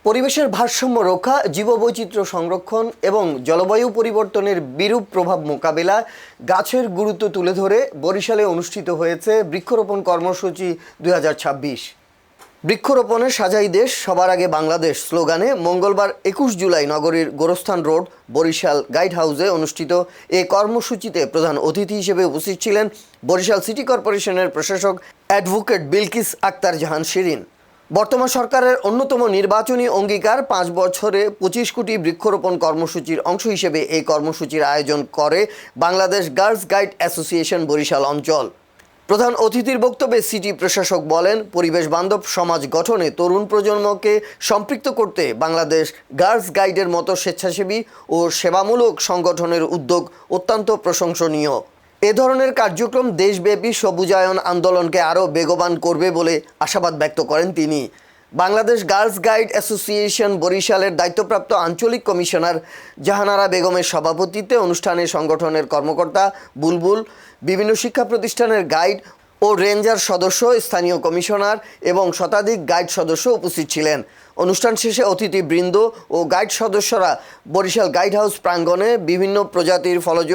পরিবেশের ভারসাম্য রক্ষা, জীববৈচিত্র্য সংরক্ষণ এবং জলবায়ু পরিবর্তনের বিরূপ প্রভাব মোকাবিলায় গাছের গুরুত্ব তুলে ধরে বরিশালে অনুষ্ঠিত হয়েছে বৃক্ষরোপণ কর্মসূচি 2026। বৃক্ষরোপণে সাজাই দেশ, সবার আগে বাংলাদেশ স্লোগানে মঙ্গলবার 21 জুলাই নগরীর গোরস্থান রোড বরিশাল গাইড হাউসে অনুষ্ঠিত এই কর্মসূচিতে প্রধান অতিথি হিসেবে উপস্থিত ছিলেন বরিশাল সিটি কর্পোরেশনের প্রশাসক অ্যাডভোকেট বিলকিস আক্তার জাহান শিরিন। বর্তমান সরকারের অন্যতম নির্বাচনী অঙ্গীকার 5 বছরে 25 কোটি বৃক্ষরোপণ কর্মসূচির অংশ হিসেবে এই কর্মসূচির আয়োজন করে Bangladesh girls guide association Barishal অঞ্চল। প্রধান অতিথির বক্তব্যে সিটি প্রশাসক বলেন, পরিবেশ বান্ধব সমাজ গঠনে তরুণ প্রজন্মকে সম্পৃক্ত করতে বাংলাদেশ গার্লস গাইডের মতো স্বেচ্ছাসেবী ও সেবামূলক সংগঠনের উদ্যোগ অত্যন্ত প্রশংসনীয়। এ ধরনের কার্যক্রম দেশব্যাপী সবুজায়ন আন্দোলনকে আরও বেগবান করবে বলে আশাবাদ ব্যক্ত করেন তিনি। বাংলাদেশ গার্লস গাইড অ্যাসোসিয়েশন বরিশালের দায়িত্বপ্রাপ্ত আঞ্চলিক কমিশনার জাহানারা বেগমের সভাপতিত্বে অনুষ্ঠানে সংগঠনের কর্মকর্তা বুলবুল, বিভিন্ন শিক্ষা প্রতিষ্ঠানের গাইড ও রেঞ্জার সদস্য, স্থানীয় কমিশনার এবং শতাধিক গাইড সদস্য উপস্থিত ছিলেন। অনুষ্ঠান শেষে অতিথিবৃন্দ ও গাইড সদস্যরা বরিশাল গাইড হাউস প্রাঙ্গণে বিভিন্ন প্রজাতির ফলজ,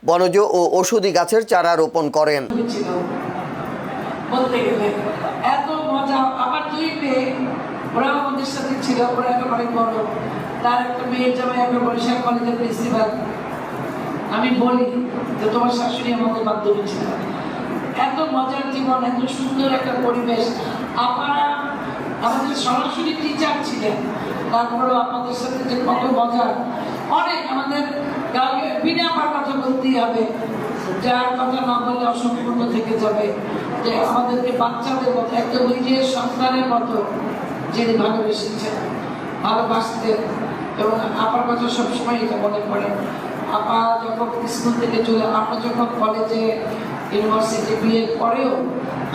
বনজ ও ঔষধি গাছের চারা রোপণ করেন। এত মজা। আমার দুই মেয়ে, ওরা আমাদের সাথে ছিল, ওরা এখন অনেক বড়। তার একটা মেয়ের জামাই আমরা বরিশাল কলেজের প্রিন্সিপাল। আমি বলি যে তোমার শাশুড়ি আমাদের বান্ধবী ছিল। এত মজার জীবন, এত সুন্দর একটা পরিবেশ। আপনারা আমাদের সরাসরি টিচার ছিলেন, তারপরেও আপনাদের সাথে যে কত মজার, অনেক আমাদের বিনা আমার কথা বলতেই হবে, যার কথা না বলে অসম্পূর্ণ থেকে যাবে। যে আমাদেরকে বাচ্চাদের মতো, একদম নিজের সন্তানের মতো যিনি ভালোবেসেছেন, ভালোবাসতেন। এবং আপার কথা সবসময় এটা মনে পড়ে। আপা যখন স্কুল থেকে চলে, আমরা যখন কলেজে, ইউনিভার্সিটি, বিয়ে পরেও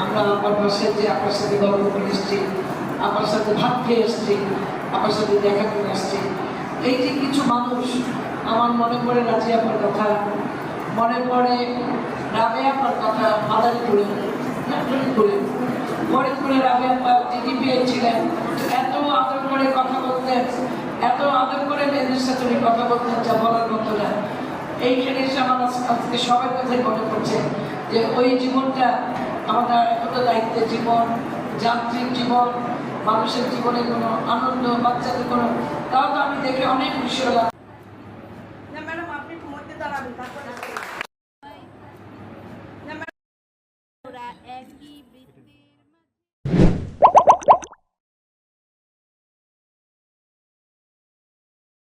আমরা আপার পাশে যে আপনার সাথে গল্প করে এসছি, আপনার সাথে ভাত খেয়ে এসছি, আপনার সাথে দেখা করে আসছি। এই যে কিছু মানুষ, আমার মনে পড়ে রাজি আপার কথা, মনে পড়ে রাবে আপার কথা, মাদারীপুরে ফরিদপুরে রাবে আপা যিনি পেয়েছিলেন, এত আদর করে কথা বলতেন, এত আদর করে মেয়েদের সাথে উনি কথা বলতেন যা বলার মতো না। এইখানে এসে আমার আজকে সবার কথাই মনে পড়ছে যে ওই জীবনটা আমাদের এত দায়িত্বের জীবন, যান্ত্রিক জীবন, মানুষের জীবনে কোনো আনন্দ, বাচ্চাদের কোনো, তাও তো আমি দেখে অনেক খুশি হলাম।